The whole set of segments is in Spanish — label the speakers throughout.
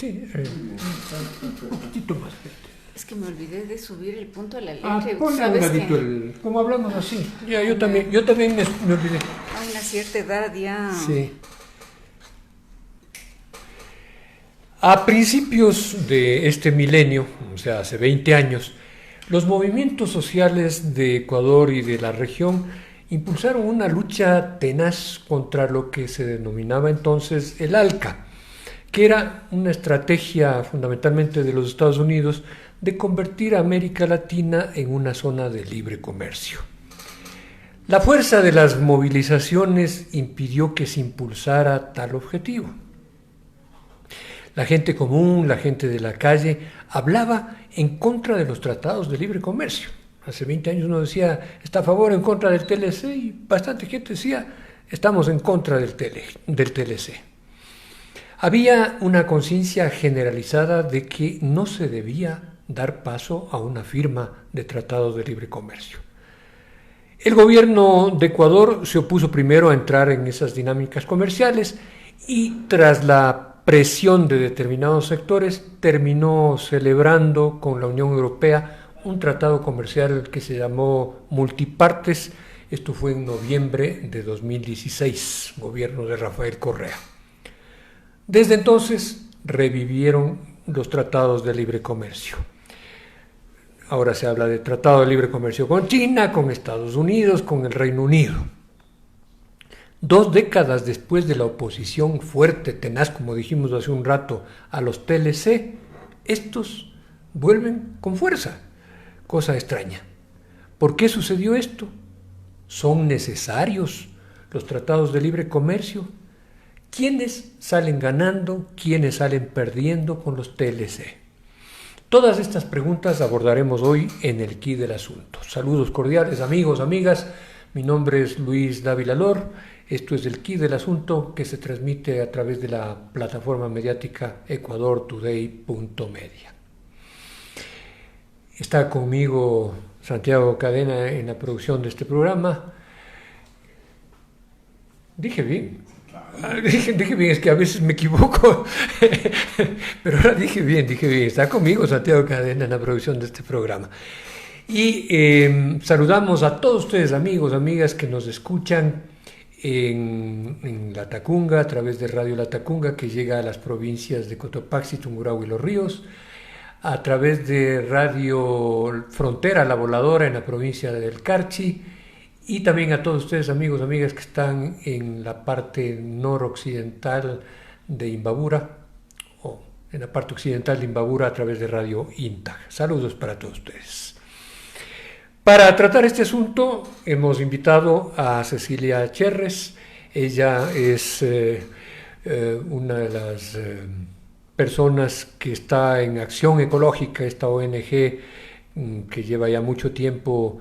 Speaker 1: Sí, un poquitito más.
Speaker 2: Es que me olvidé de subir el punto de la leche.
Speaker 1: Ponle a un ladito como hablamos así. Ya, yo también me olvidé.
Speaker 2: A una cierta edad ya.
Speaker 1: Sí. A principios de este milenio, o sea, hace 20 años, los movimientos sociales de Ecuador y de la región impulsaron una lucha tenaz contra lo que se denominaba entonces el ALCA, que era una estrategia fundamentalmente de los Estados Unidos de convertir a América Latina en una zona de libre comercio. La fuerza de las movilizaciones impidió que se impulsara tal objetivo. La gente común, la gente de la calle, hablaba en contra de los tratados de libre comercio. Hace 20 años uno decía, está a favor o en contra del TLC, y bastante gente decía, estamos en contra del TLC. Había una conciencia generalizada de que no se debía dar paso a una firma de tratados de libre comercio. El gobierno de Ecuador se opuso primero a entrar en esas dinámicas comerciales y tras la presión de determinados sectores terminó celebrando con la Unión Europea un tratado comercial que se llamó Multipartes. Esto fue en noviembre de 2016, gobierno de Rafael Correa. Desde entonces revivieron los tratados de libre comercio. Ahora se habla de tratado de libre comercio con China, con Estados Unidos, con el Reino Unido. 2 décadas después de la oposición fuerte, tenaz, como dijimos hace un rato, a los TLC, estos vuelven con fuerza. Cosa extraña. ¿Por qué sucedió esto? ¿Son necesarios los tratados de libre comercio? ¿Quiénes salen ganando? ¿Quiénes salen perdiendo con los TLC? Todas estas preguntas abordaremos hoy en el Quid del Asunto. Saludos cordiales, amigos, amigas. Mi nombre es Luis Dávila Lor. Esto es el Quid del Asunto, que se transmite a través de la plataforma mediática ecuadortoday.media. Está conmigo Santiago Cadena en la producción de este programa. Dije bien. Dije bien, es que a veces me equivoco, pero ahora dije bien. Está conmigo Santiago Cadena en la producción de este programa. Y saludamos a todos ustedes, amigos, amigas, que nos escuchan en La Tacunga, a través de Radio La Tacunga, que llega a las provincias de Cotopaxi, Tungurahua y Los Ríos, a través de Radio Frontera, La Voladora, en la provincia del Carchi, y también a todos ustedes, amigos, amigas, que están en la parte noroccidental de Imbabura, o en la parte occidental de Imbabura, a través de Radio INTAG. Saludos para todos ustedes. Para tratar este asunto hemos invitado a Cecilia Cherres. Ella es una de las personas que está en Acción Ecológica, esta ONG que lleva ya mucho tiempo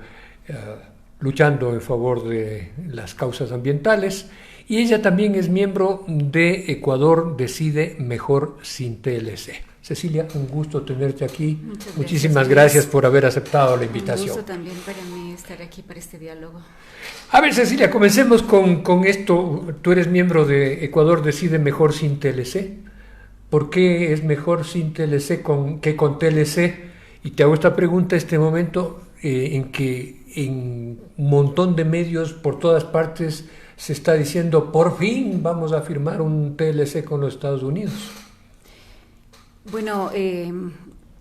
Speaker 1: luchando en favor de las causas ambientales, y ella también es miembro de Ecuador Decide Mejor Sin TLC. Cecilia, un gusto tenerte aquí. Muchísimas gracias por haber aceptado la invitación.
Speaker 2: Un gusto también para mí estar aquí para este diálogo.
Speaker 1: A ver, Cecilia, comencemos con esto. Tú eres miembro de Ecuador Decide Mejor Sin TLC. ¿Por qué es mejor sin TLC que con TLC? Y te hago esta pregunta en este momento en que en un montón de medios por todas partes se está diciendo, por fin vamos a firmar un TLC con los Estados Unidos.
Speaker 2: Bueno,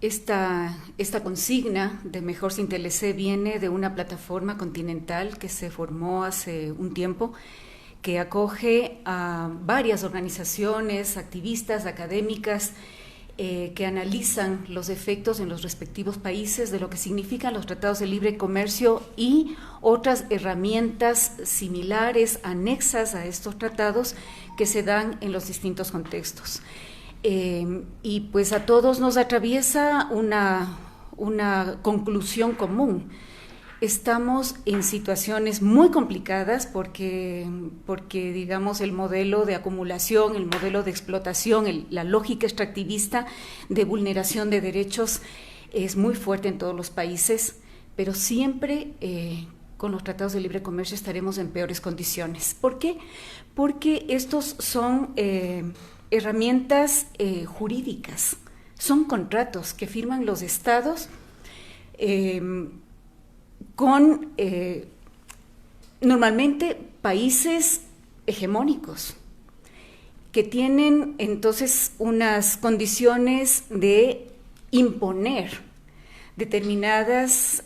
Speaker 2: esta consigna de Mejor Sin TLC viene de una plataforma continental que se formó hace un tiempo, que acoge a varias organizaciones, activistas, académicas, que analizan los efectos en los respectivos países de lo que significan los tratados de libre comercio y otras herramientas similares, anexas a estos tratados, que se dan en los distintos contextos. Y pues a todos nos atraviesa una conclusión común. Estamos en situaciones muy complicadas porque digamos el modelo de acumulación, el modelo de explotación, la lógica extractivista de vulneración de derechos es muy fuerte en todos los países, pero siempre con los tratados de libre comercio estaremos en peores condiciones. ¿Por qué? Porque estos son herramientas jurídicas, son contratos que firman los estados con normalmente países hegemónicos que tienen entonces unas condiciones de imponer determinadas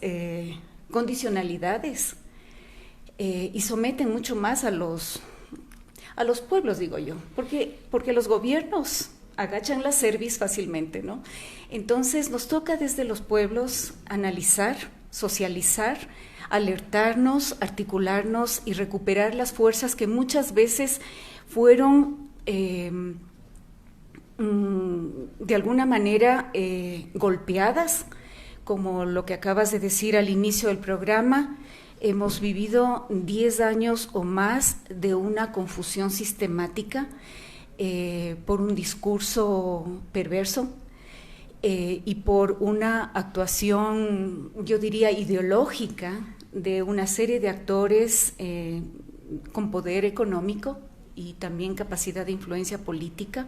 Speaker 2: condicionalidades y someten mucho más a los pueblos, digo yo, porque los gobiernos agachan la cerviz fácilmente, ¿no? Entonces nos toca desde los pueblos analizar, socializar, alertarnos, articularnos y recuperar las fuerzas que muchas veces fueron de alguna manera golpeadas, como lo que acabas de decir al inicio del programa. Hemos vivido 10 años o más de una confusión sistemática por un discurso perverso y por una actuación, yo diría, ideológica de una serie de actores con poder económico y también capacidad de influencia política,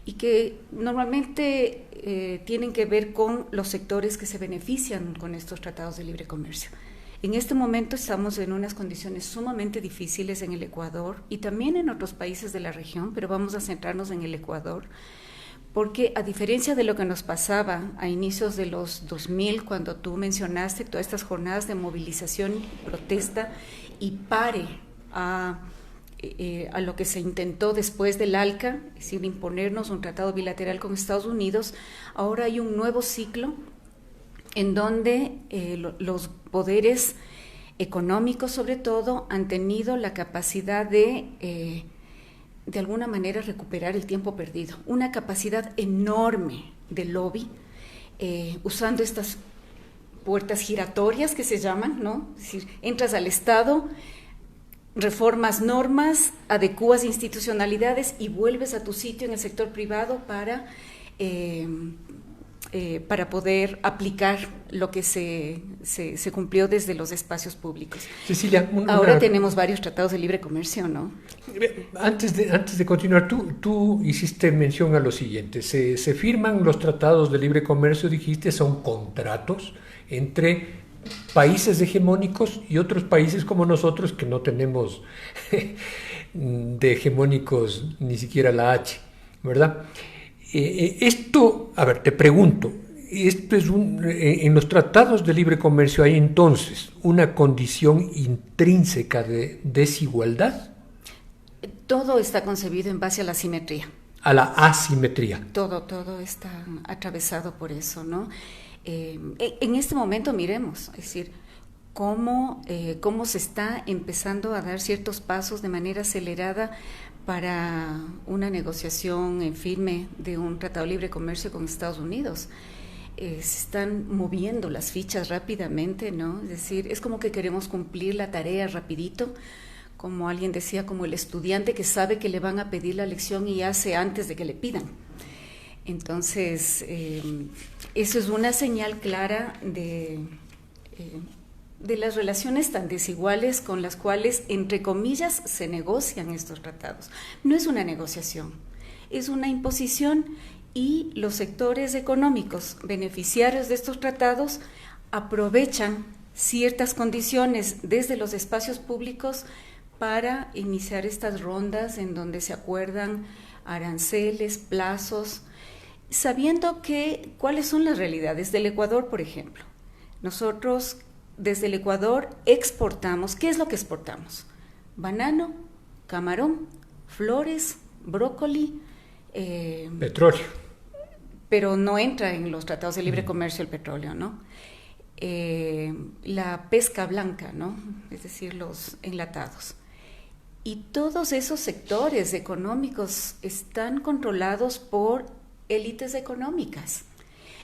Speaker 2: y que normalmente tienen que ver con los sectores que se benefician con estos tratados de libre comercio. En este momento estamos en unas condiciones sumamente difíciles en el Ecuador y también en otros países de la región, pero vamos a centrarnos en el Ecuador, porque a diferencia de lo que nos pasaba a inicios de los 2000, cuando tú mencionaste todas estas jornadas de movilización, protesta y pare a lo que se intentó después del ALCA, es decir, imponernos un tratado bilateral con Estados Unidos, ahora hay un nuevo ciclo en donde los poderes económicos, sobre todo, han tenido la capacidad de alguna manera recuperar el tiempo perdido, una capacidad enorme de lobby, usando estas puertas giratorias que se llaman, ¿no? Es decir, entras al Estado, reformas normas, adecuas institucionalidades y vuelves a tu sitio en el sector privado para poder aplicar lo que se cumplió desde los espacios públicos.
Speaker 1: Cecilia,
Speaker 2: ahora tenemos varios tratados de libre comercio, ¿no?
Speaker 1: Antes de continuar, tú hiciste mención a lo siguiente: se firman los tratados de libre comercio, dijiste, son contratos entre países hegemónicos y otros países como nosotros que no tenemos de hegemónicos ni siquiera la H, ¿verdad? Esto, a ver, te pregunto, esto es en los tratados de libre comercio hay entonces una condición intrínseca de desigualdad.
Speaker 2: Todo está concebido en base a la simetría.
Speaker 1: A la asimetría.
Speaker 2: Todo está atravesado por eso, ¿no? En este momento miremos, es decir, cómo se está empezando a dar ciertos pasos de manera acelerada para una negociación firme de un tratado de libre comercio con Estados Unidos. Se están moviendo las fichas rápidamente, ¿no? Es decir, es como que queremos cumplir la tarea rapidito, como alguien decía, como el estudiante que sabe que le van a pedir la lección y hace antes de que le pidan. Entonces, eso es una señal clara de las relaciones tan desiguales con las cuales, entre comillas, se negocian estos tratados. No es una negociación, es una imposición, y los sectores económicos beneficiarios de estos tratados aprovechan ciertas condiciones desde los espacios públicos para iniciar estas rondas en donde se acuerdan aranceles, plazos, sabiendo cuáles son las realidades del Ecuador, por ejemplo. Nosotros desde el Ecuador exportamos. ¿Qué es lo que exportamos? Banano, camarón, flores, brócoli.
Speaker 1: Petróleo.
Speaker 2: Pero no entra en los tratados de libre comercio el petróleo, ¿no? La pesca blanca, ¿no? Es decir, los enlatados. Y todos esos sectores económicos están controlados por élites económicas.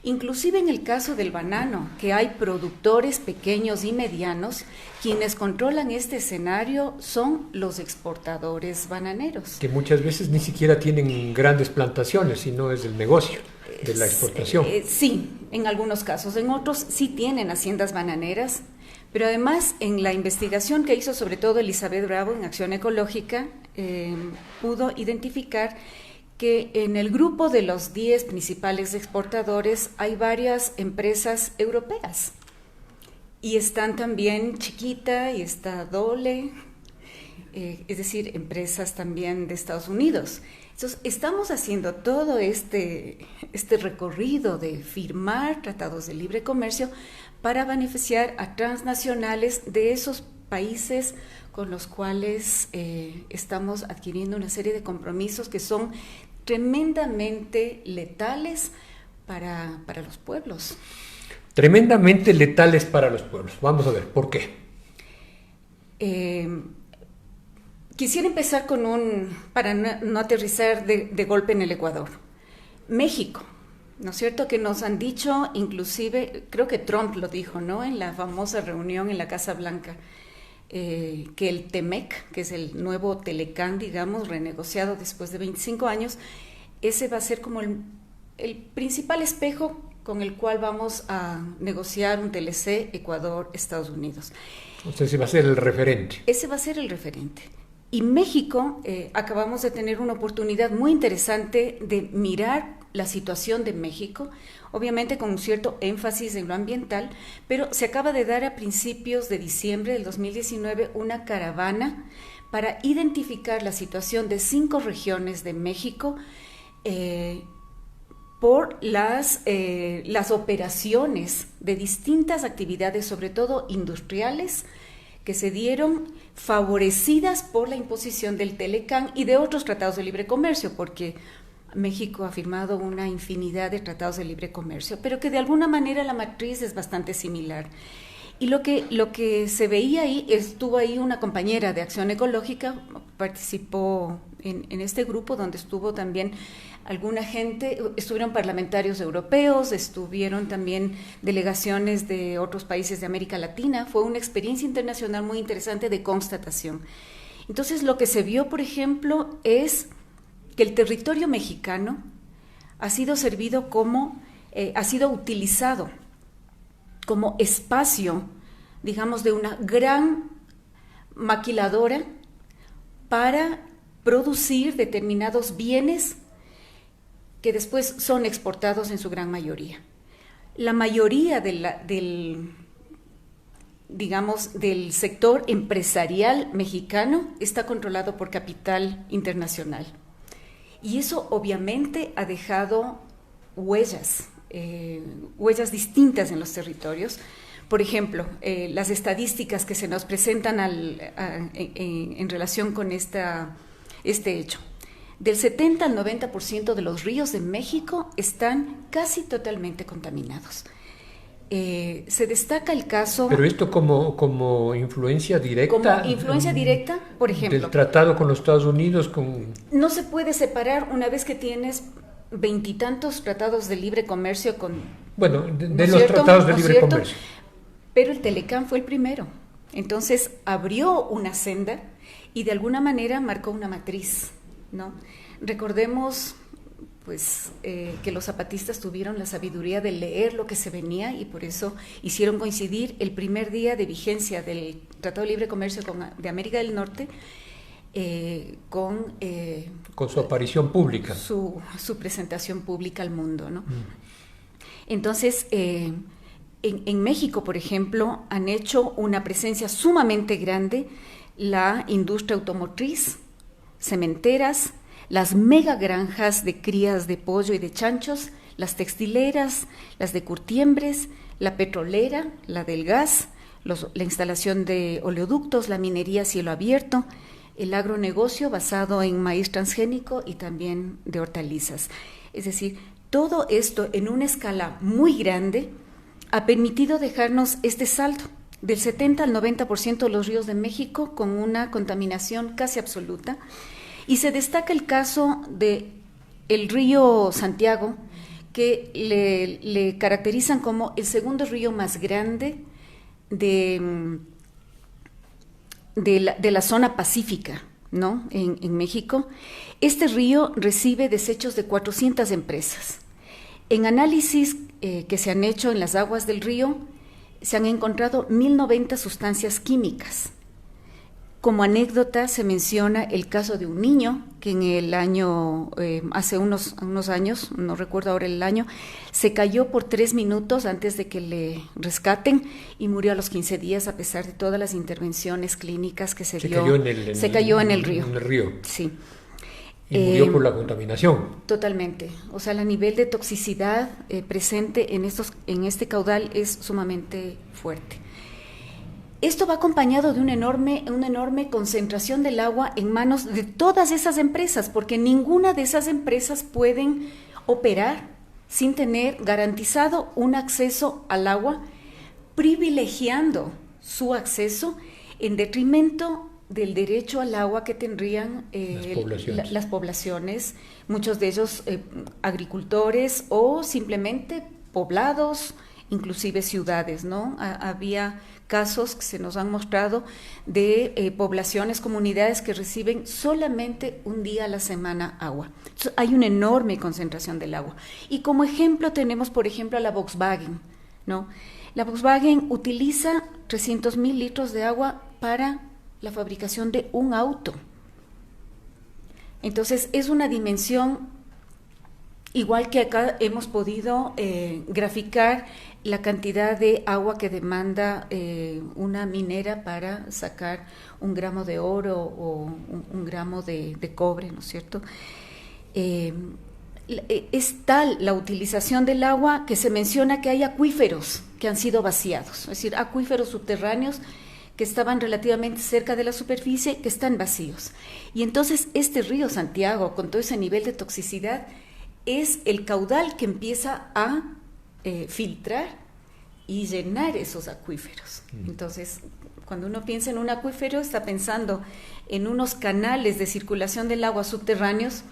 Speaker 2: Inclusive en el caso del banano, que hay productores pequeños y medianos, quienes controlan este escenario son los exportadores bananeros.
Speaker 1: Que muchas veces ni siquiera tienen grandes plantaciones, sino es el negocio de la exportación.
Speaker 2: Sí, en algunos casos. En otros sí tienen haciendas bananeras, pero además en la investigación que hizo sobre todo Elizabeth Bravo en Acción Ecológica, pudo identificar que en el grupo de los 10 principales exportadores hay varias empresas europeas. Y están también Chiquita y está Dole, es decir, empresas también de Estados Unidos. Entonces, estamos haciendo todo este recorrido de firmar tratados de libre comercio para beneficiar a transnacionales de esos países con los cuales estamos adquiriendo una serie de compromisos que son tremendamente letales para los pueblos.
Speaker 1: Tremendamente letales para los pueblos. Vamos a ver, ¿por qué?
Speaker 2: Quisiera empezar para no aterrizar de golpe en el Ecuador. México, ¿no es cierto? Que nos han dicho, inclusive, creo que Trump lo dijo, ¿no? En la famosa reunión en la Casa Blanca, que el TEMEC, que es el nuevo Telecán, digamos, renegociado después de 25 años, ese va a ser como el principal espejo con el cual vamos a negociar un TLC Ecuador-Estados Unidos.
Speaker 1: Entonces ese va a ser el referente.
Speaker 2: Ese va a ser el referente. Y México, acabamos de tener una oportunidad muy interesante de mirar la situación de México, obviamente con un cierto énfasis en lo ambiental, pero se acaba de dar a principios de diciembre del 2019 una caravana para identificar la situación de 5 regiones de México por las operaciones de distintas actividades, sobre todo industriales, que se dieron favorecidas por la imposición del Telecán y de otros tratados de libre comercio, porque México ha firmado una infinidad de tratados de libre comercio, pero que de alguna manera la matriz es bastante similar. Y lo que se veía ahí, estuvo ahí una compañera de Acción Ecológica, participó en este grupo donde estuvo también alguna gente, estuvieron parlamentarios europeos, estuvieron también delegaciones de otros países de América Latina. Fue una experiencia internacional muy interesante de constatación. Entonces, lo que se vio, por ejemplo, es que el territorio mexicano ha sido ha sido utilizado como espacio, digamos, de una gran maquiladora para producir determinados bienes que después son exportados en su gran mayoría. La mayoría del sector empresarial mexicano está controlado por capital internacional. Y eso obviamente ha dejado huellas distintas en los territorios. Por ejemplo, las estadísticas que se nos presentan en relación con este hecho. Del 70 al 90% de los ríos de México están casi totalmente contaminados. Se destaca el caso...
Speaker 1: Pero esto como influencia directa...
Speaker 2: Como influencia directa, por ejemplo...
Speaker 1: Del tratado con los Estados Unidos,
Speaker 2: No se puede separar una vez que tienes 20 y tantos tratados de libre comercio con...
Speaker 1: Bueno, de los tratados de libre comercio.
Speaker 2: Pero el Telecán fue el primero. Entonces abrió una senda y de alguna manera marcó una matriz, ¿no? Recordemos pues que los zapatistas tuvieron la sabiduría de leer lo que se venía y por eso hicieron coincidir el primer día de vigencia del Tratado de Libre Comercio de América del Norte con
Speaker 1: su aparición pública.
Speaker 2: Su presentación pública al mundo, ¿no? Entonces, en México, por ejemplo, han hecho una presencia sumamente grande la industria automotriz, cementeras, las megagranjas de crías de pollo y de chanchos, las textileras, las de curtiembres, la petrolera, la del gas, la instalación de oleoductos, la minería a cielo abierto, el agronegocio basado en maíz transgénico y también de hortalizas. Es decir, todo esto en una escala muy grande ha permitido dejarnos este saldo del 70 al 90% de los ríos de México con una contaminación casi absoluta. Y se destaca el caso del río Santiago, que le caracterizan como el segundo río más grande de la zona pacífica, ¿no? En México. Este río recibe desechos de 400 empresas. En análisis que se han hecho en las aguas del río, se han encontrado 1090 sustancias químicas. Como anécdota se menciona el caso de un niño que en el año, hace unos años, no recuerdo ahora el año, se cayó por 3 minutos antes de que le rescaten y murió a los 15 días a pesar de todas las intervenciones clínicas que se dio. Se cayó en el río.
Speaker 1: En el río.
Speaker 2: Sí.
Speaker 1: Y murió por la contaminación.
Speaker 2: Totalmente. O sea, el nivel de toxicidad presente en este caudal es sumamente fuerte. Esto va acompañado de una enorme concentración del agua en manos de todas esas empresas, porque ninguna de esas empresas pueden operar sin tener garantizado un acceso al agua, privilegiando su acceso en detrimento del derecho al agua que tendrían las poblaciones, muchos de ellos agricultores o simplemente poblados, inclusive ciudades, ¿no? Había casos que se nos han mostrado de poblaciones, comunidades que reciben solamente un día a la semana agua. Entonces, hay una enorme concentración del agua. Y como ejemplo tenemos, por ejemplo, a la Volkswagen, ¿no? La Volkswagen utiliza 300,000 litros de agua para la fabricación de un auto. Entonces, es una dimensión, igual que acá hemos podido graficar la cantidad de agua que demanda una minera para sacar 1 gramo de oro o un gramo de cobre, ¿no es cierto? Es tal la utilización del agua que se menciona que hay acuíferos que han sido vaciados, es decir, acuíferos subterráneos que estaban relativamente cerca de la superficie, que están vacíos. Y entonces este río Santiago, con todo ese nivel de toxicidad, es el caudal que empieza a filtrar y llenar esos acuíferos. Entonces, cuando uno piensa en un acuífero, está pensando en unos canales de circulación del agua subterráneos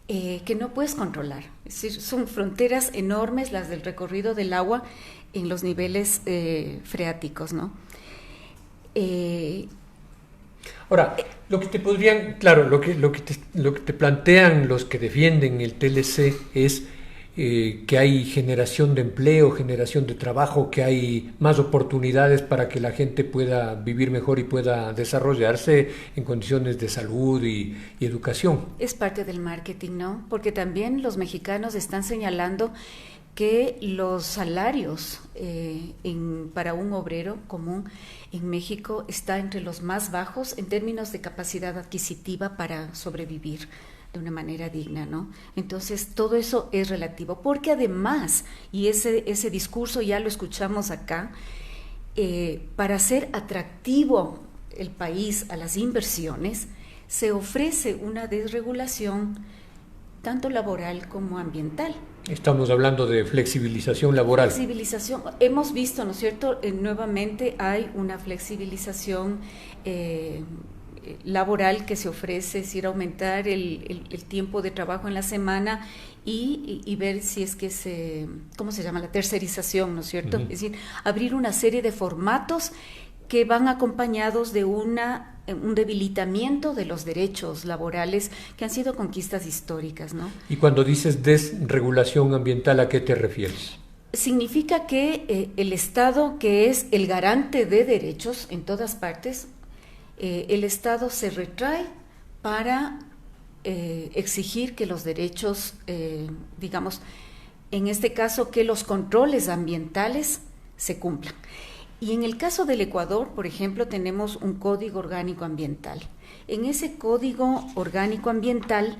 Speaker 2: que no puedes controlar. Es decir, son fronteras enormes las del recorrido del agua en los niveles freáticos, ¿no?
Speaker 1: Ahora, lo que te podrían, claro, lo que te plantean los que defienden el TLC es que hay generación de empleo, generación de trabajo, que hay más oportunidades para que la gente pueda vivir mejor y pueda desarrollarse en condiciones de salud y educación.
Speaker 2: Es parte del marketing, ¿no? Porque también los mexicanos están señalando que los salarios para un obrero común en México está entre los más bajos en términos de capacidad adquisitiva para sobrevivir de una manera digna, ¿no? Entonces, todo eso es relativo, porque además, y ese discurso ya lo escuchamos acá, para hacer atractivo el país a las inversiones, se ofrece una desregulación tanto laboral como ambiental.
Speaker 1: Estamos hablando de flexibilización laboral.
Speaker 2: Flexibilización, hemos visto, ¿no es cierto? Nuevamente hay una flexibilización laboral que se ofrece, es decir, aumentar el tiempo de trabajo en la semana y ver si es que ¿cómo se llama? La tercerización, ¿no es cierto? Es decir, abrir una serie de formatos que van acompañados de un debilitamiento de los derechos laborales que han sido conquistas históricas, ¿no?
Speaker 1: Y cuando dices desregulación ambiental, ¿a qué te refieres?
Speaker 2: Significa que el Estado, que es el garante de derechos en todas partes, el Estado se retrae para exigir que los derechos, digamos, en este caso, que los controles ambientales se cumplan. Y en el caso del Ecuador, por ejemplo, tenemos un Código Orgánico Ambiental. En ese Código Orgánico Ambiental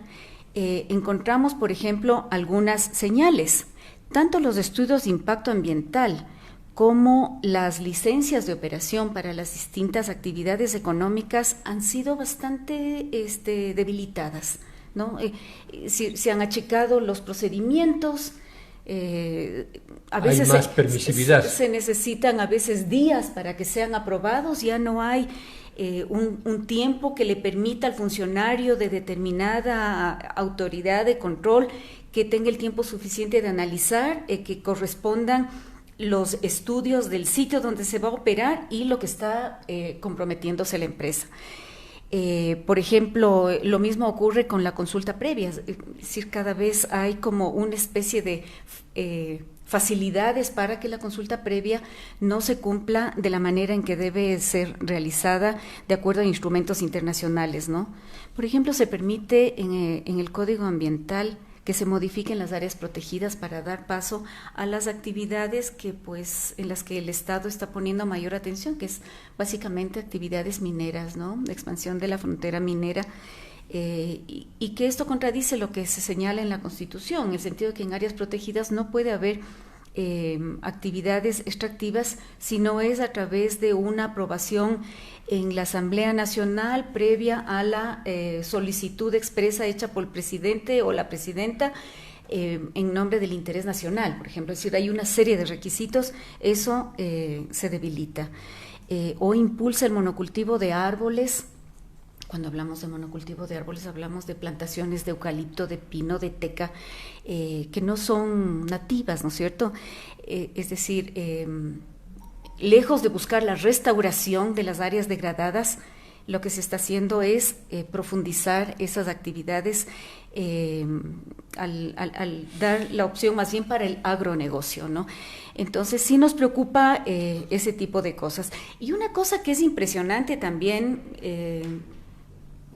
Speaker 2: encontramos, por ejemplo, algunas señales. Tanto los estudios de impacto ambiental como las licencias de operación para las distintas actividades económicas han sido bastante debilitadas, ¿no? Se han achicado los procedimientos. A veces
Speaker 1: hay más permisividad.
Speaker 2: Se necesitan a veces días para que sean aprobados, ya no hay un tiempo que le permita al funcionario de determinada autoridad de control que tenga el tiempo suficiente de analizar, que correspondan los estudios del sitio donde se va a operar y lo que está comprometiéndose la empresa. Por ejemplo, lo mismo ocurre con la consulta previa, es decir, cada vez hay como una especie de facilidades para que la consulta previa no se cumpla de la manera en que debe ser realizada de acuerdo a instrumentos internacionales, ¿no? Por ejemplo, se permite en el Código Ambiental que se modifiquen las áreas protegidas para dar paso a las actividades que, pues, en las que el Estado está poniendo mayor atención, que es básicamente actividades mineras, ¿no? De expansión de la frontera minera. Y que esto contradice lo que se señala en la Constitución, en el sentido de que en áreas protegidas no puede haber actividades extractivas si no es a través de una aprobación en la Asamblea Nacional previa a la solicitud expresa hecha por el presidente o la presidenta en nombre del interés nacional, por ejemplo. Es decir, hay una serie de requisitos, eso se debilita. O impulsa el monocultivo de árboles. Cuando hablamos de monocultivo de árboles hablamos de plantaciones de eucalipto, de pino, de teca, que no son nativas, ¿no es cierto? Es decir, lejos de buscar la restauración de las áreas degradadas, lo que se está haciendo es profundizar esas actividades al dar la opción más bien para el agronegocio, ¿no? Entonces sí nos preocupa ese tipo de cosas. Y una cosa que es impresionante también,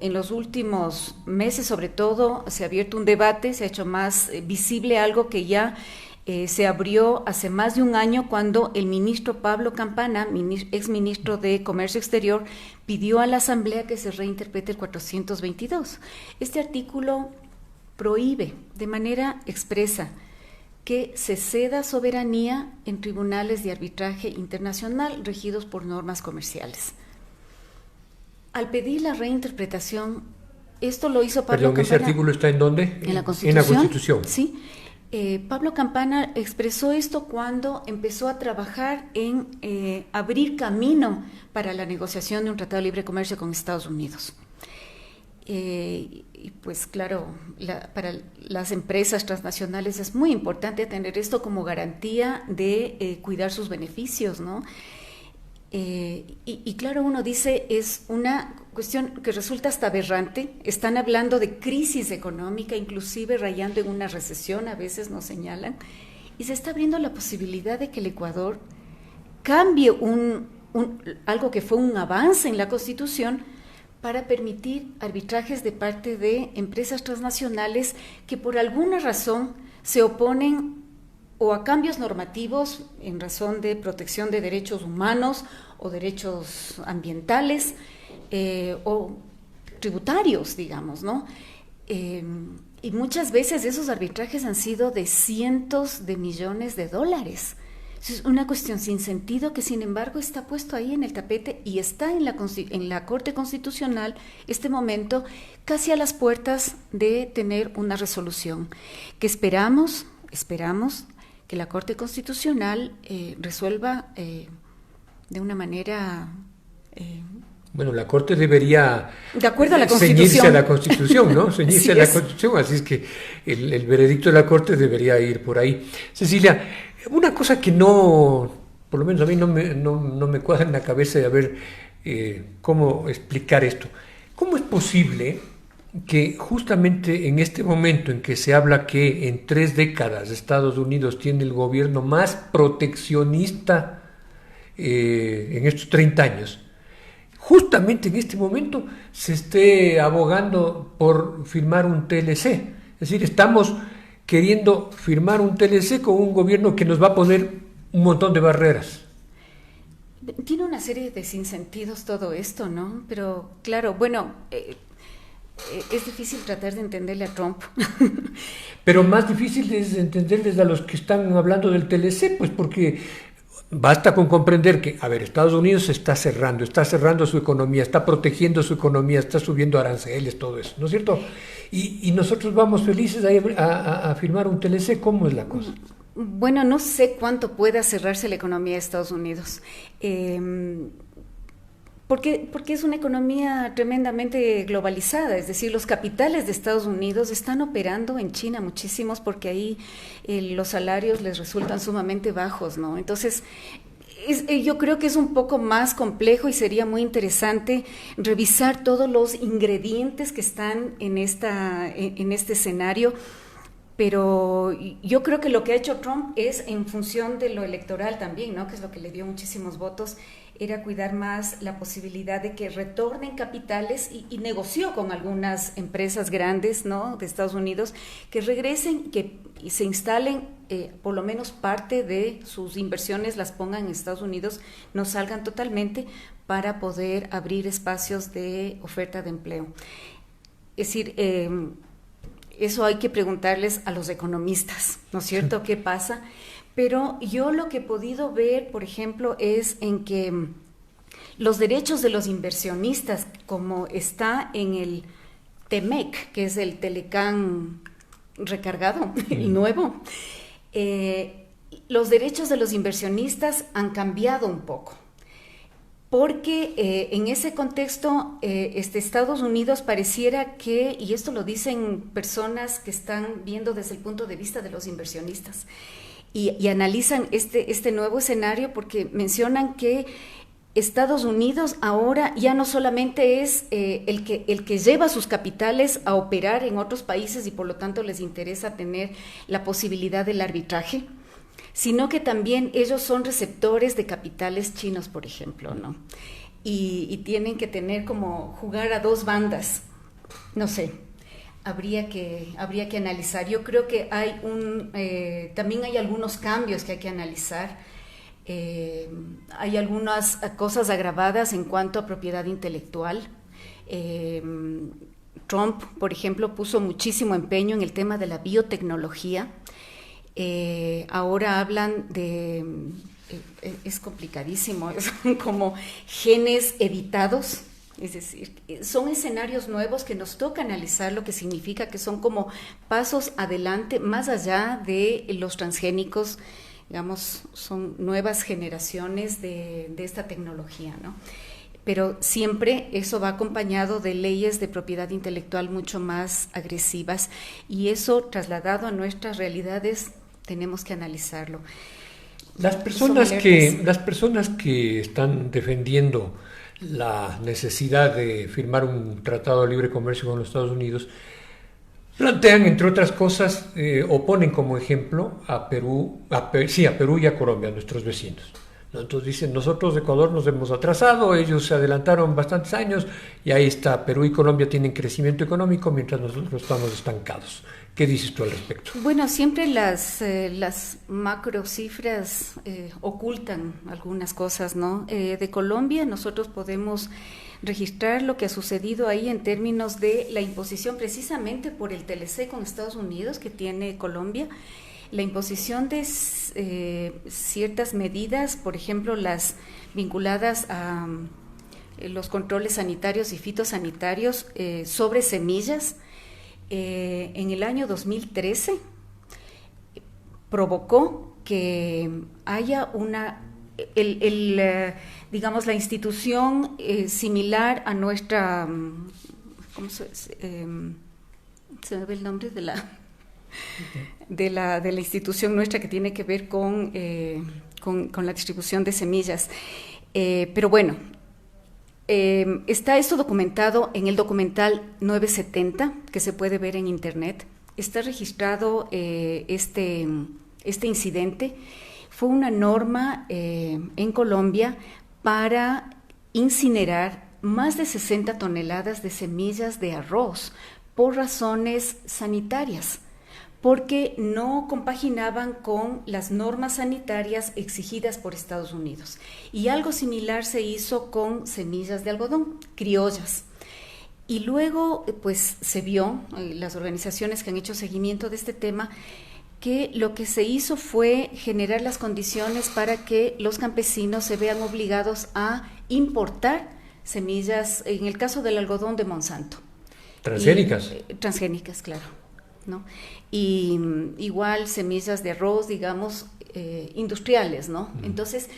Speaker 2: en los últimos meses sobre todo se ha abierto un debate, se ha hecho más visible algo que ya se abrió hace más de un año cuando el ministro Pablo Campana, exministro de Comercio Exterior, pidió a la Asamblea que se reinterprete el 422. Este artículo prohíbe de manera expresa que se ceda soberanía en tribunales de arbitraje internacional regidos por normas comerciales. Al pedir la reinterpretación, esto lo hizo Pablo Campana.
Speaker 1: ¿Ese artículo está en dónde?
Speaker 2: En la Constitución.
Speaker 1: En la Constitución.
Speaker 2: Sí. Pablo Campana expresó esto cuando empezó a trabajar en abrir camino para la negociación de un tratado de libre comercio con Estados Unidos. Y pues claro, para las empresas transnacionales es muy importante tener esto como garantía de cuidar sus beneficios, ¿no? Y claro, uno dice, es una cuestión que resulta hasta aberrante. Están hablando de crisis económica, inclusive rayando en una recesión, a veces nos señalan, y se está abriendo la posibilidad de que el Ecuador cambie algo que fue un avance en la Constitución para permitir arbitrajes de parte de empresas transnacionales que por alguna razón se oponen o a cambios normativos en razón de protección de derechos humanos o derechos ambientales o tributarios, digamos, ¿no? Y muchas veces esos arbitrajes han sido de cientos de millones de dólares. Es una cuestión sin sentido que, sin embargo, está puesto ahí en el tapete y está en la Corte Constitucional este momento, casi a las puertas de tener una resolución que esperamos que la Corte Constitucional resuelva de una manera...
Speaker 1: Bueno, la Corte debería
Speaker 2: de acuerdo a la
Speaker 1: ceñirse a la Constitución, ¿no?
Speaker 2: Ceñirse
Speaker 1: a la Constitución, así es que el veredicto de la Corte debería ir por ahí. Cecilia, una cosa que no, por lo menos a mí no me cuadra en la cabeza de a ver cómo explicar esto. ¿Cómo es posible que justamente en este momento en que se habla que en 3 décadas Estados Unidos tiene el gobierno más proteccionista en estos 30 años, justamente en este momento se esté abogando por firmar un TLC? Es decir, estamos queriendo firmar un TLC con un gobierno que nos va a poner un montón de barreras.
Speaker 2: Tiene una serie de sinsentidos todo esto, ¿no? Pero claro, bueno... es difícil tratar de entenderle a Trump.
Speaker 1: Pero más difícil es entenderles a los que están hablando del TLC, pues porque basta con comprender que, a ver, Estados Unidos está cerrando su economía, está protegiendo su economía, está subiendo aranceles, todo eso, ¿no es cierto? Y nosotros vamos felices a firmar un TLC. ¿Cómo es la cosa?
Speaker 2: Bueno, no sé cuánto pueda cerrarse la economía de Estados Unidos. Porque es una economía tremendamente globalizada, es decir, los capitales de Estados Unidos están operando en China muchísimos porque ahí los salarios les resultan sumamente bajos, ¿no? Entonces, yo creo que es un poco más complejo y sería muy interesante revisar todos los ingredientes que están en este escenario Pero yo creo que lo que ha hecho Trump es en función de lo electoral también, ¿no? Que es lo que le dio muchísimos votos, era cuidar más la posibilidad de que retornen capitales y negoció con algunas empresas grandes, ¿no? De Estados Unidos, que regresen, que se instalen, por lo menos parte de sus inversiones las pongan en Estados Unidos, no salgan totalmente, para poder abrir espacios de oferta de empleo. Es decir, eso hay que preguntarles a los economistas, ¿no es cierto? ¿Qué pasa? Pero yo lo que he podido ver, por ejemplo, es en que los derechos de los inversionistas, como está en el TEMEC, que es el Telecán recargado, el nuevo, los derechos de los inversionistas han cambiado un poco. Porque en ese contexto, Estados Unidos pareciera que, y esto lo dicen personas que están viendo desde el punto de vista de los inversionistas, y analizan este nuevo escenario, porque mencionan que Estados Unidos ahora ya no solamente es el que lleva sus capitales a operar en otros países y por lo tanto les interesa tener la posibilidad del arbitraje, sino que también ellos son receptores de capitales chinos, por ejemplo, ¿no? Y tienen que tener como jugar a dos bandas, no sé, habría que analizar. Yo creo que hay también hay algunos cambios que hay que analizar. Hay algunas cosas agravadas en cuanto a propiedad intelectual. Trump, por ejemplo, puso muchísimo empeño en el tema de la biotecnología. Ahora hablan de, es complicadísimo, son como genes editados, es decir, son escenarios nuevos que nos toca analizar, lo que significa que son como pasos adelante, más allá de los transgénicos, digamos, son nuevas generaciones de esta tecnología, ¿no? Pero siempre eso va acompañado de leyes de propiedad intelectual mucho más agresivas, y eso trasladado a nuestras realidades tenemos que analizarlo.
Speaker 1: Las personas que están defendiendo la necesidad de firmar un tratado de libre comercio con los Estados Unidos plantean, entre otras cosas, o ponen como ejemplo a Perú y a Colombia, nuestros vecinos. Entonces dicen, nosotros de Ecuador nos hemos atrasado, ellos se adelantaron bastantes años y ahí está, Perú y Colombia tienen crecimiento económico mientras nosotros estamos estancados. ¿Qué dices tú al respecto?
Speaker 2: Bueno, siempre las macro cifras ocultan algunas cosas, ¿no? De Colombia nosotros podemos registrar lo que ha sucedido ahí en términos de la imposición precisamente por el TLC con Estados Unidos que tiene Colombia, la imposición de ciertas medidas, por ejemplo, las vinculadas a los controles sanitarios y fitosanitarios sobre semillas. En el año 2013 provocó que haya digamos, la institución similar a nuestra, ¿cómo se me ve el nombre de la institución nuestra que tiene que ver con la distribución de semillas? Pero bueno, está esto documentado en el documental 970, que se puede ver en internet. Está registrado este incidente. Fue una norma en Colombia para incinerar más de 60 toneladas de semillas de arroz por razones sanitarias, porque no compaginaban con las normas sanitarias exigidas por Estados Unidos. Y algo similar se hizo con semillas de algodón, criollas. Y luego, pues, se vio, las organizaciones que han hecho seguimiento de este tema, que lo que se hizo fue generar las condiciones para que los campesinos se vean obligados a importar semillas, en el caso del algodón de Monsanto.
Speaker 1: Transgénicas.
Speaker 2: Transgénicas, claro, ¿no? Y igual semillas de arroz, digamos, industriales, ¿no? Entonces,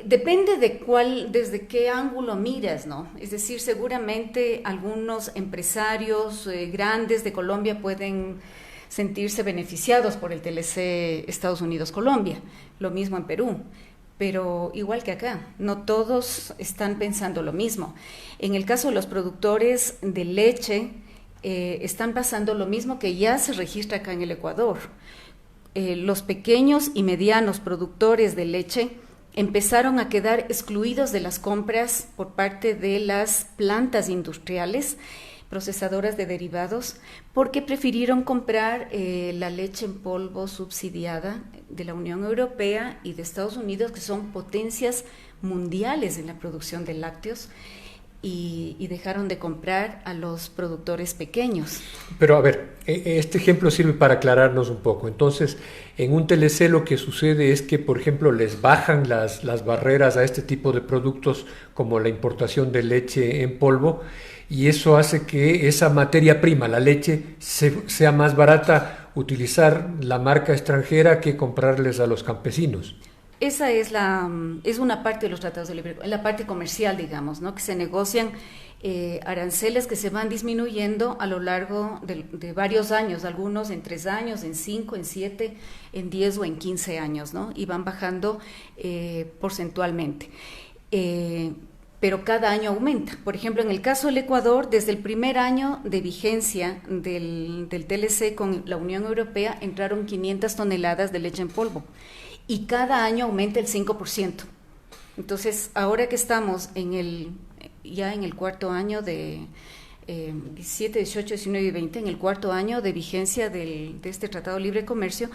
Speaker 2: depende desde qué ángulo miras, ¿no? Es decir, seguramente algunos empresarios grandes de Colombia pueden sentirse beneficiados por el TLC Estados Unidos-Colombia, lo mismo en Perú, pero igual que acá, no todos están pensando lo mismo. En el caso de los productores de leche, están pasando lo mismo que ya se registra acá en el Ecuador. Los pequeños y medianos productores de leche empezaron a quedar excluidos de las compras por parte de las plantas industriales procesadoras de derivados, porque prefirieron comprar la leche en polvo subsidiada de la Unión Europea y de Estados Unidos, que son potencias mundiales en la producción de lácteos, y dejaron de comprar a los productores pequeños.
Speaker 1: Pero a ver, este ejemplo sirve para aclararnos un poco. Entonces, en un TLC lo que sucede es que, por ejemplo, les bajan las barreras a este tipo de productos como la importación de leche en polvo, y eso hace que esa materia prima, la leche, sea más barata utilizar la marca extranjera que comprarles a los campesinos.
Speaker 2: Esa es una parte de los tratados de libre comercio, la parte comercial, digamos, ¿no? Que se negocian aranceles que se van disminuyendo a lo largo de varios años, algunos en 3 años, en 5, en 7, en 10 o en 15 años, ¿no? Y van bajando porcentualmente. Pero cada año aumenta. Por ejemplo, en el caso del Ecuador, desde el primer año de vigencia del TLC con la Unión Europea, entraron 500 toneladas de leche en polvo. Y cada año aumenta el 5%. Entonces, ahora que estamos ya en el cuarto año de 17, 18, 19 y 20, en el cuarto año de vigencia de este Tratado de Libre Comercio,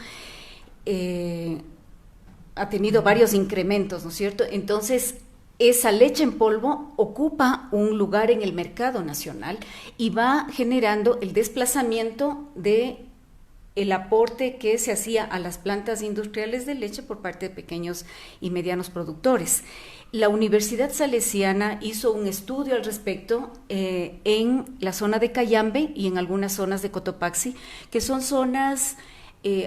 Speaker 2: ha tenido varios incrementos, ¿no es cierto? Entonces, esa leche en polvo ocupa un lugar en el mercado nacional y va generando el desplazamiento de el aporte que se hacía a las plantas industriales de leche por parte de pequeños y medianos productores. La Universidad Salesiana hizo un estudio al respecto en la zona de Cayambe y en algunas zonas de Cotopaxi, que son zonas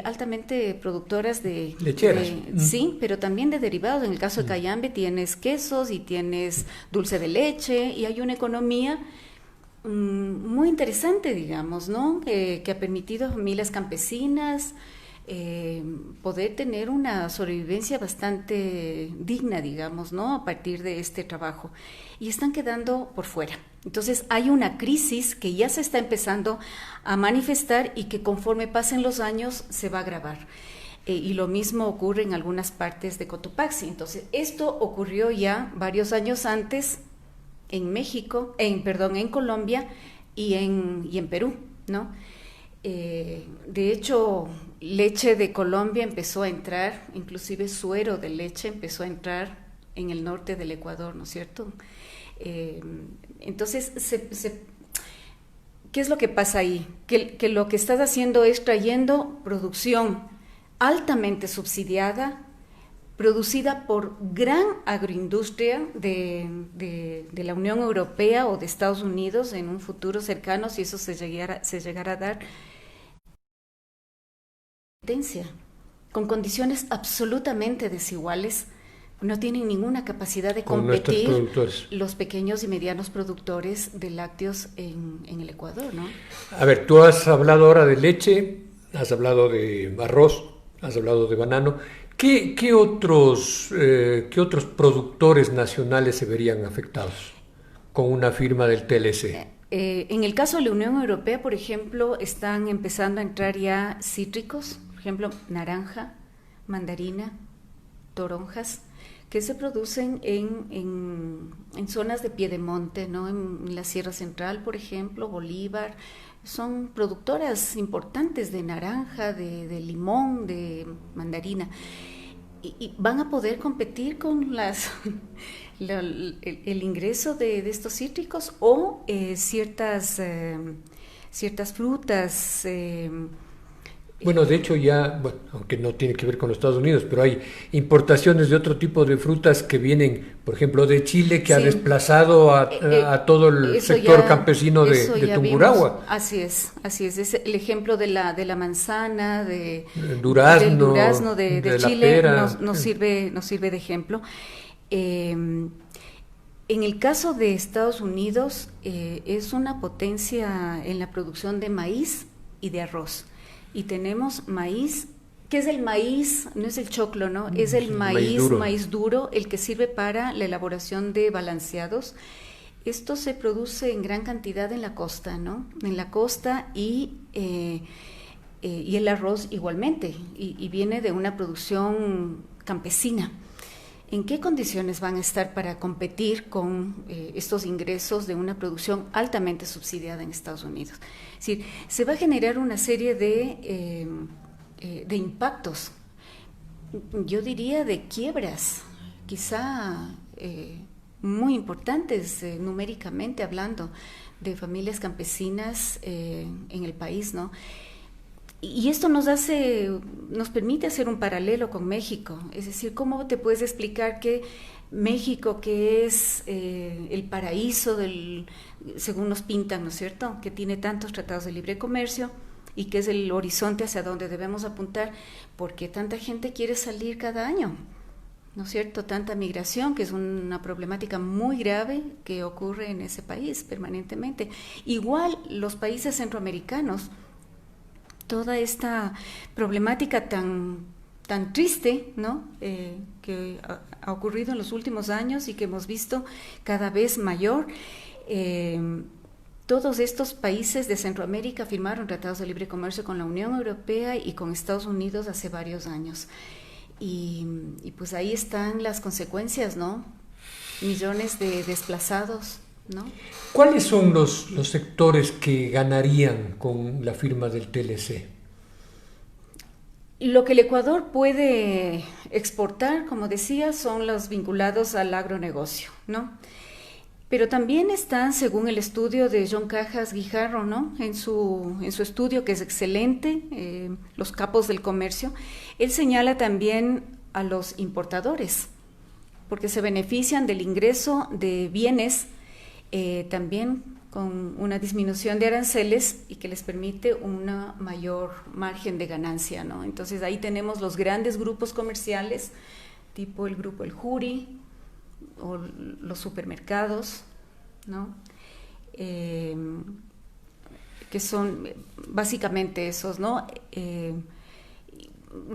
Speaker 2: altamente productoras de
Speaker 1: lecheras.
Speaker 2: Sí, pero también de derivados. En el caso de Cayambe tienes quesos y tienes dulce de leche, y hay una economía muy interesante, digamos, ¿no? Que ha permitido a familias campesinas poder tener una sobrevivencia bastante digna, digamos, ¿no? A partir de este trabajo. Y están quedando por fuera. Entonces hay una crisis que ya se está empezando a manifestar y que conforme pasen los años se va a agravar. Y lo mismo ocurre en algunas partes de Cotopaxi. Entonces esto ocurrió ya varios años antes en México, en Colombia y en Perú, ¿no? De hecho, leche de Colombia empezó a entrar, inclusive suero de leche empezó a entrar en el norte del Ecuador, ¿no es cierto? Entonces, ¿qué es lo que pasa ahí? Que lo que estás haciendo es trayendo producción altamente subsidiada, producida por gran agroindustria de la Unión Europea o de Estados Unidos en un futuro cercano, si eso se llegara a dar, con condiciones absolutamente desiguales. No tienen ninguna capacidad de competir los pequeños y medianos productores de lácteos en el Ecuador, ¿no?
Speaker 1: A ver, tú has hablado ahora de leche, has hablado de arroz, has hablado de banano. ¿Qué otros productores nacionales se verían afectados con una firma del TLC?
Speaker 2: En el caso de la Unión Europea, por ejemplo, están empezando a entrar ya cítricos, por ejemplo, naranja, mandarina, toronjas, que se producen en zonas de piedemonte, ¿no? En la Sierra Central, por ejemplo, Bolívar. Son productoras importantes de naranja, de limón, de mandarina, y van a poder competir con el ingreso de estos cítricos o ciertas frutas.
Speaker 1: Bueno, de hecho ya, aunque no tiene que ver con los Estados Unidos, pero hay importaciones de otro tipo de frutas que vienen, por ejemplo, de Chile, que ha desplazado a todo el sector campesino de Tungurahua.
Speaker 2: Así es. Es el ejemplo de la manzana, del
Speaker 1: durazno,
Speaker 2: de Chile, pera. Nos sirve de ejemplo. En el caso de Estados Unidos, es una potencia en la producción de maíz y de arroz. Y tenemos maíz, que es el maíz, no es el choclo, ¿no? Es el maíz duro, el que sirve para la elaboración de balanceados. esto se produce en gran cantidad en la costa, ¿no? En la costa y el arroz igualmente, y viene de una producción campesina. ¿En qué condiciones van a estar para competir con estos ingresos de una producción altamente subsidiada en Estados Unidos? Es decir, se va a generar una serie de impactos, yo diría de quiebras, quizá muy importantes numéricamente hablando, de familias campesinas en el país, ¿no? Y esto nos permite hacer un paralelo con México. Es decir, ¿cómo te puedes explicar que México, que es el paraíso según nos pintan, ¿no es cierto?, que tiene tantos tratados de libre comercio y que es el horizonte hacia donde debemos apuntar, porque tanta gente quiere salir cada año, ¿no es cierto?, tanta migración, que es una problemática muy grave que ocurre en ese país permanentemente. Igual los países centroamericanos, toda esta problemática tan triste, ¿no?, que ha ocurrido en los últimos años y que hemos visto cada vez mayor. Todos estos países de Centroamérica firmaron tratados de libre comercio con la Unión Europea y con Estados Unidos hace varios años. Y pues ahí están las consecuencias, ¿no? Millones de desplazados, ¿no?
Speaker 1: ¿Cuáles son los sectores que ganarían con la firma del TLC?
Speaker 2: Lo que el Ecuador puede exportar, como decía, son los vinculados al agronegocio, ¿no? Pero también están, según el estudio de John Cajas Guijarro, ¿no?, en su estudio, que es excelente, Los capos del comercio, él señala también a los importadores, porque se benefician del ingreso de bienes también con una disminución de aranceles y que les permite una mayor margen de ganancia, ¿no? Entonces ahí tenemos los grandes grupos comerciales, tipo el grupo El Juri o los supermercados, ¿no? Que son básicamente esos, ¿no?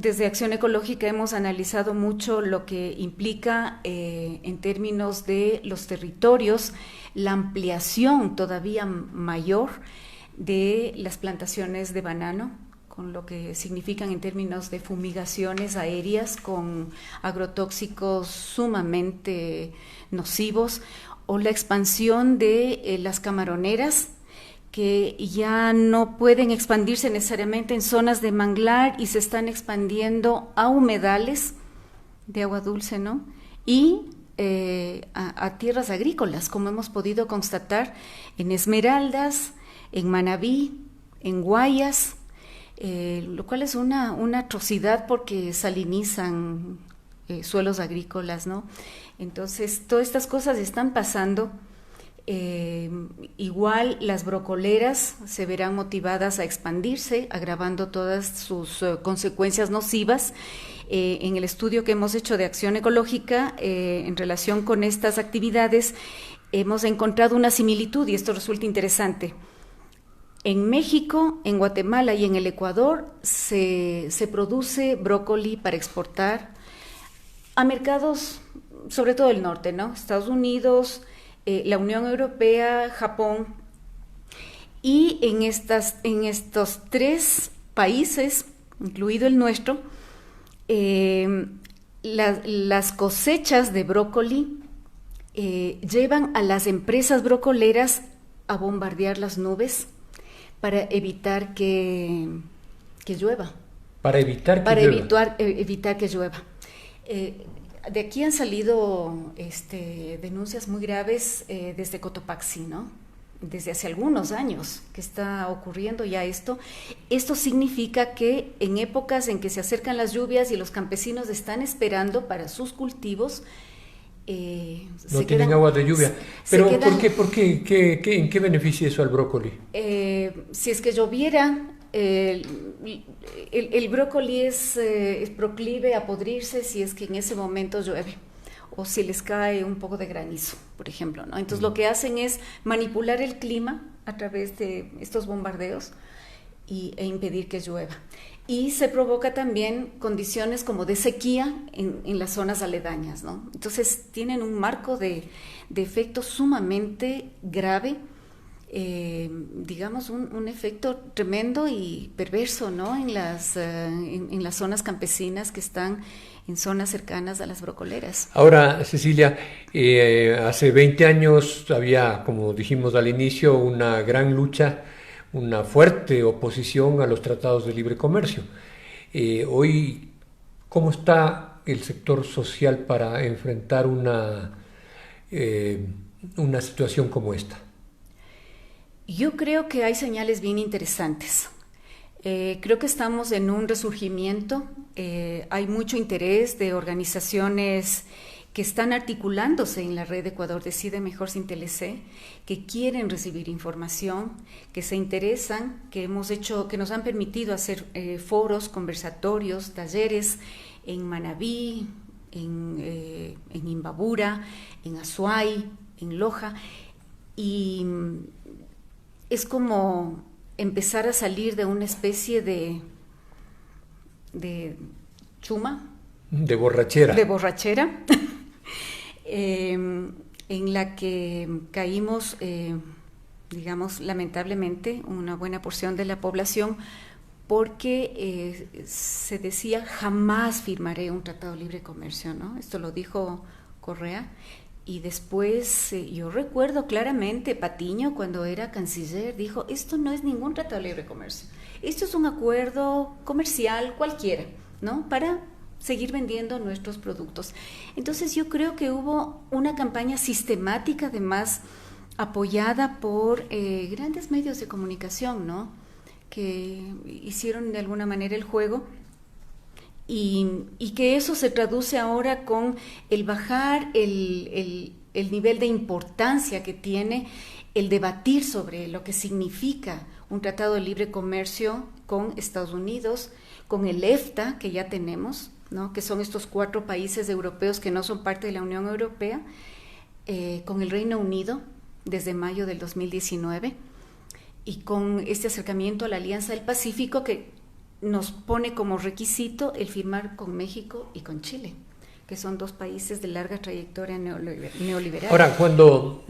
Speaker 2: Desde Acción Ecológica hemos analizado mucho lo que implica en términos de los territorios, la ampliación todavía mayor de las plantaciones de banano, con lo que significan en términos de fumigaciones aéreas con agrotóxicos sumamente nocivos, o la expansión de las camaroneras, que ya no pueden expandirse necesariamente en zonas de manglar y se están expandiendo a humedales de agua dulce, ¿no? Y a tierras agrícolas, como hemos podido constatar en Esmeraldas, en Manabí, en Guayas, lo cual es una atrocidad porque salinizan suelos agrícolas, ¿no? Entonces, todas estas cosas están pasando. Igual las brocoleras se verán motivadas a expandirse, agravando todas sus consecuencias nocivas. En el estudio que hemos hecho de Acción Ecológica en relación con estas actividades, hemos encontrado una similitud y esto resulta interesante. En México, en Guatemala y en el Ecuador se produce brócoli para exportar a mercados, sobre todo del norte, ¿no? Estados Unidos, la Unión Europea, Japón, y en estos tres países, incluido el nuestro, las cosechas de brócoli llevan a las empresas brocoleras a bombardear las nubes para evitar que llueva.
Speaker 1: Para evitar
Speaker 2: que llueva. De aquí han salido denuncias muy graves desde Cotopaxi, ¿no? Desde hace algunos años que está ocurriendo ya esto. Esto significa que en épocas en que se acercan las lluvias y los campesinos están esperando para sus cultivos,
Speaker 1: no tienen agua de lluvia. Pero ¿por qué? ¿En qué beneficia eso al brócoli?
Speaker 2: Si es que lloviera, el brócoli es proclive a podrirse si es que en ese momento llueve o si les cae un poco de granizo, por ejemplo, ¿no? Entonces lo que hacen es manipular el clima a través de estos bombardeos e impedir que llueva. Y se provoca también condiciones como de sequía en las zonas aledañas, ¿no? Entonces tienen un marco de efecto sumamente grave, digamos un efecto tremendo y perverso, ¿no? En las zonas campesinas que están en zonas cercanas a las brocoleras.
Speaker 1: Ahora, Cecilia, hace 20 años había, como dijimos al inicio, una gran lucha, una fuerte oposición a los tratados de libre comercio. Hoy, ¿cómo está el sector social para enfrentar una situación como esta?
Speaker 2: Yo creo que hay señales bien interesantes. Creo que estamos en un resurgimiento. Hay mucho interés de organizaciones que están articulándose en la red Ecuador Decide Mejor sin TLC, que quieren recibir información, que se interesan, que nos han permitido hacer foros, conversatorios, talleres en Manabí, en Imbabura, en Azuay, en Loja, y es como empezar a salir de una especie de chuma.
Speaker 1: De borrachera.
Speaker 2: De borrachera, en la que caímos, digamos, lamentablemente, una buena porción de la población, porque se decía, jamás firmaré un tratado de libre comercio, ¿no? Esto lo dijo Correa. Y después, yo recuerdo claramente, Patiño, cuando era canciller, dijo, esto no es ningún tratado de libre comercio, esto es un acuerdo comercial cualquiera, ¿no? Para seguir vendiendo nuestros productos. Entonces yo creo que hubo una campaña sistemática, además, apoyada por grandes medios de comunicación, ¿no? Que hicieron de alguna manera el juego. Y que eso se traduce ahora con el bajar el nivel de importancia que tiene el debatir sobre lo que significa un tratado de libre comercio con Estados Unidos, con el EFTA que ya tenemos, ¿no? Que son estos 4 países europeos que no son parte de la Unión Europea, con el Reino Unido desde mayo del 2019 y con este acercamiento a la Alianza del Pacífico que nos pone como requisito el firmar con México y con Chile, que son 2 países de larga trayectoria neoliberal.
Speaker 1: Ahora, cuando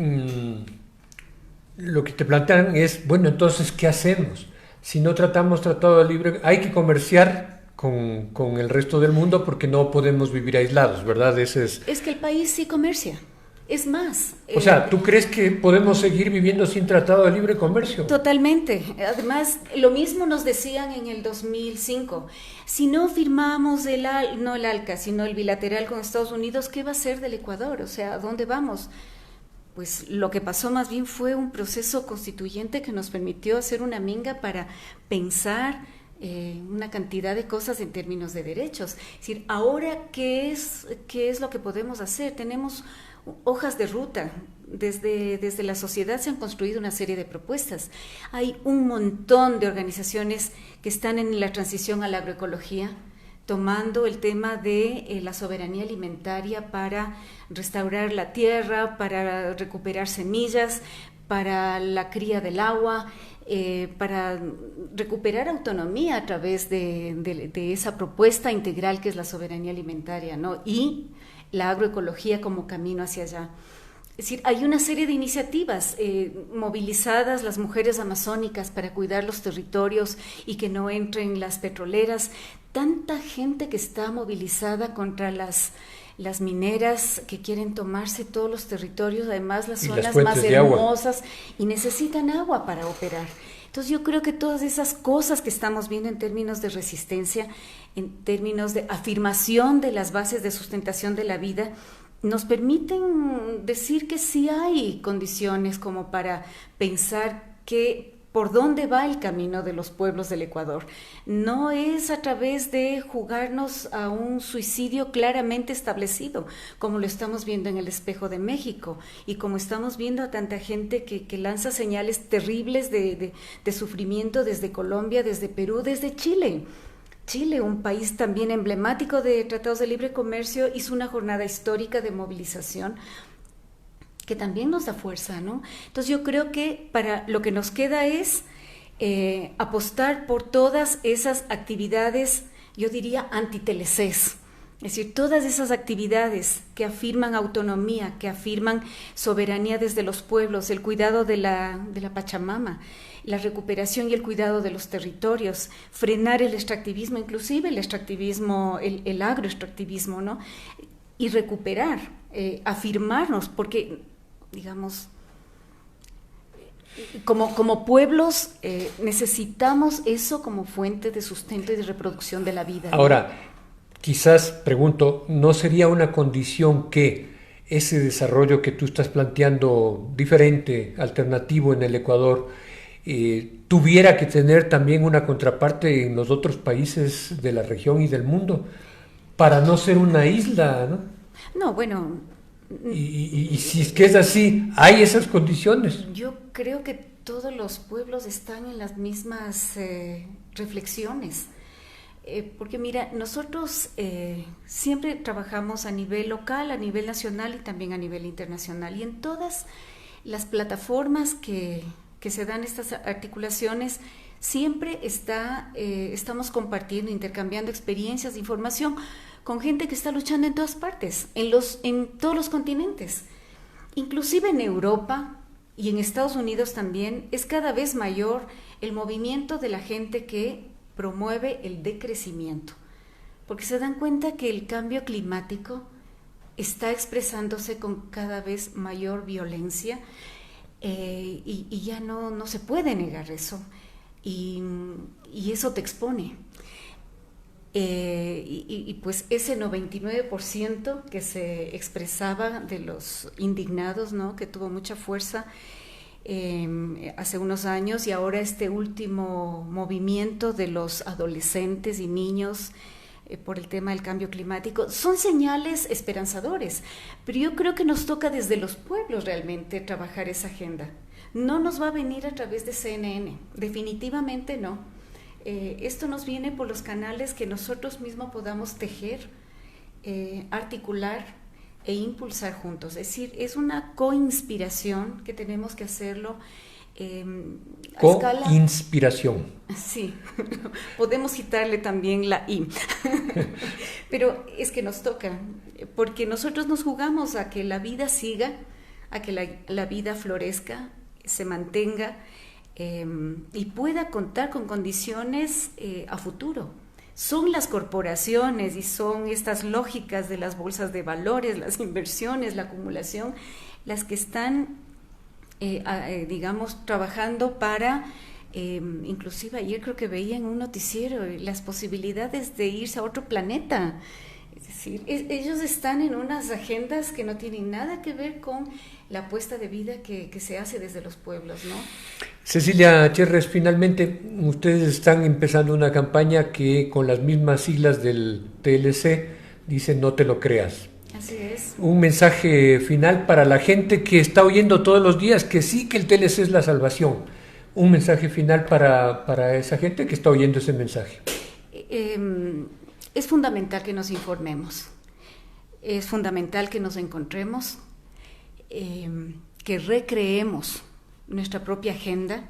Speaker 1: lo que te plantean es, bueno, entonces, ¿qué hacemos? Si no tratamos tratado de libre, hay que comerciar con el resto del mundo porque no podemos vivir aislados, ¿verdad?
Speaker 2: Es que el país sí comercia. Es más...
Speaker 1: O sea, ¿tú crees que podemos seguir viviendo sin tratado de libre comercio?
Speaker 2: Totalmente. Además, lo mismo nos decían en el 2005. Si no firmamos no el ALCA, sino el bilateral con Estados Unidos, ¿qué va a ser del Ecuador? O sea, ¿a dónde vamos? Pues lo que pasó más bien fue un proceso constituyente que nos permitió hacer una minga para pensar una cantidad de cosas en términos de derechos. Es decir, ahora, ¿qué es lo que podemos hacer? Tenemos hojas de ruta. Desde la sociedad se han construido una serie de propuestas. Hay un montón de organizaciones que están en la transición a la agroecología, tomando el tema de la soberanía alimentaria para restaurar la tierra, para recuperar semillas, para la cría del agua, para recuperar autonomía a través de esa propuesta integral que es la soberanía alimentaria, ¿no? Y la agroecología como camino hacia allá. Es decir, hay una serie de iniciativas movilizadas las mujeres amazónicas para cuidar los territorios y que no entren las petroleras. Tanta gente que está movilizada contra las mineras que quieren tomarse todos los territorios, además las zonas más hermosas y necesitan agua para operar. Entonces yo creo que todas esas cosas que estamos viendo en términos de resistencia, en términos de afirmación de las bases de sustentación de la vida, nos permiten decir que sí hay condiciones como para pensar por dónde va el camino de los pueblos del Ecuador. No es a través de jugarnos a un suicidio claramente establecido, como lo estamos viendo en el Espejo de México, y como estamos viendo a tanta gente que lanza señales terribles de sufrimiento desde Colombia, desde Perú, desde Chile. Chile, un país también emblemático de tratados de libre comercio, hizo una jornada histórica de movilización que también nos da fuerza, ¿no? Entonces yo creo que para lo que nos queda es apostar por todas esas actividades, yo diría anti-TLCs. Es decir, todas esas actividades que afirman autonomía, que afirman soberanía desde los pueblos, el cuidado de la Pachamama, la recuperación y el cuidado de los territorios, frenar el extractivismo, inclusive el extractivismo, el agroextractivismo, ¿no? Y recuperar, afirmarnos, porque, digamos, como pueblos necesitamos eso como fuente de sustento y de reproducción de la vida, ¿no?
Speaker 1: Ahora, quizás, pregunto, ¿no sería una condición que ese desarrollo que tú estás planteando diferente, alternativo en el Ecuador, tuviera que tener también una contraparte en los otros países de la región y del mundo, para no ser una isla, ¿no?
Speaker 2: No, bueno...
Speaker 1: Y si es que es así, ¿hay esas condiciones?
Speaker 2: Yo creo que todos los pueblos están en las mismas reflexiones. Porque mira, nosotros siempre trabajamos a nivel local, a nivel nacional y también a nivel internacional. Y en todas las plataformas que se dan estas articulaciones, siempre estamos compartiendo, intercambiando experiencias, información con gente que está luchando en todas partes, en todos los continentes. Inclusive en Europa y en Estados Unidos también es cada vez mayor el movimiento de la gente que promueve el decrecimiento, porque se dan cuenta que el cambio climático está expresándose con cada vez mayor violencia y ya no se puede negar eso, y eso te expone. Y pues ese 99% que se expresaba de los indignados, ¿no?, que tuvo mucha fuerza hace unos años, y ahora este último movimiento de los adolescentes y niños por el tema del cambio climático, son señales esperanzadores, pero yo creo que nos toca desde los pueblos realmente trabajar esa agenda. No nos va a venir a través de CNN, definitivamente no. Esto nos viene por los canales que nosotros mismos podamos tejer, articular e impulsar juntos. Es decir, es una coinspiración que tenemos que hacerlo a escala.
Speaker 1: Coinspiración.
Speaker 2: Sí, podemos quitarle también la I. Pero es que nos toca, porque nosotros nos jugamos a que la vida siga, a que la vida florezca, se mantenga, y pueda contar con condiciones a futuro. Son las corporaciones y son estas lógicas de las bolsas de valores, las inversiones, la acumulación, las que están, digamos, trabajando para, inclusive ayer creo que veía en un noticiero las posibilidades de irse a otro planeta. Es decir, ellos están en unas agendas que no tienen nada que ver con la apuesta de vida que se hace desde los pueblos, ¿no?
Speaker 1: Cecilia Cherres, finalmente ustedes están empezando una campaña que con las mismas siglas del TLC dice no te lo creas.
Speaker 2: Así es.
Speaker 1: Un mensaje final para la gente que está oyendo todos los días que sí, que el TLC es la salvación. Un mensaje final para esa gente que está oyendo ese mensaje.
Speaker 2: Es fundamental que nos informemos, es fundamental que nos encontremos, que recreemos nuestra propia agenda,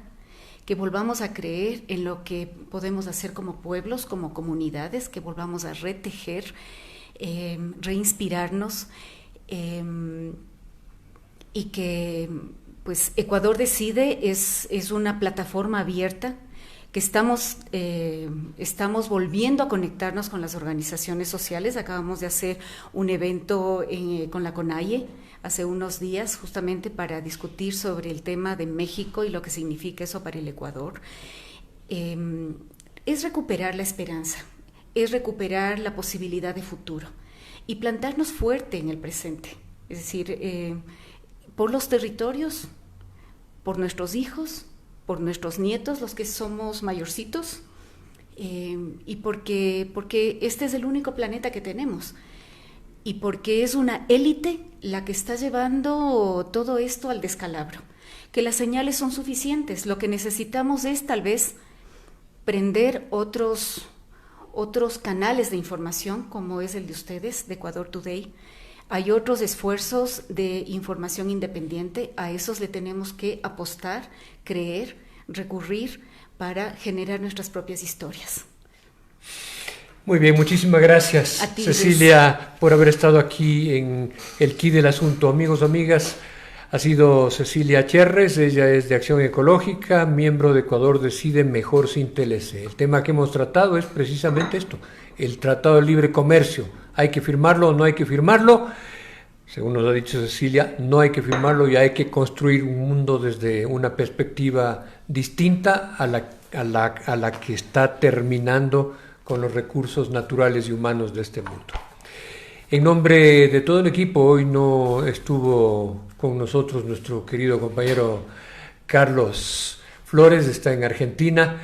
Speaker 2: que volvamos a creer en lo que podemos hacer como pueblos, como comunidades, que volvamos a retejer, reinspirarnos, y que pues Ecuador Decide es una plataforma abierta, que estamos volviendo a conectarnos con las organizaciones sociales. Acabamos de hacer un evento con la CONAIE hace unos días, justamente para discutir sobre el tema de México y lo que significa eso para el Ecuador. Es recuperar la esperanza, es recuperar la posibilidad de futuro y plantarnos fuerte en el presente, es decir, por los territorios, por nuestros hijos, por nuestros nietos, los que somos mayorcitos, y porque este es el único planeta que tenemos, y porque es una élite la que está llevando todo esto al descalabro, que las señales son suficientes. Lo que necesitamos es tal vez prender otros canales de información, como es el de ustedes, de Ecuador Today. Hay otros esfuerzos de información independiente, a esos le tenemos que apostar, creer, recurrir, para generar nuestras propias historias.
Speaker 1: Muy bien, muchísimas gracias,
Speaker 2: A ti,
Speaker 1: Cecilia,
Speaker 2: Luis,
Speaker 1: por haber estado aquí en el quid del asunto. Amigos, amigas, ha sido Cecilia Cherres, ella es de Acción Ecológica, miembro de Ecuador Decide Mejor Sin TLC. El tema que hemos tratado es precisamente esto, el Tratado de Libre Comercio. ¿Hay que firmarlo o no hay que firmarlo? Según nos ha dicho Cecilia, no hay que firmarlo y hay que construir un mundo desde una perspectiva distinta a la que está terminando con los recursos naturales y humanos de este mundo. En nombre de todo el equipo, hoy no estuvo con nosotros nuestro querido compañero Carlos Flores, está en Argentina.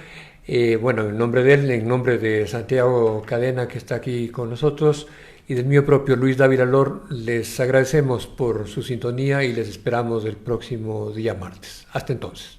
Speaker 1: En nombre de él, en nombre de Santiago Cadena, que está aquí con nosotros, y del mío propio Luis Dávila Lor, les agradecemos por su sintonía y les esperamos el próximo día martes. Hasta entonces.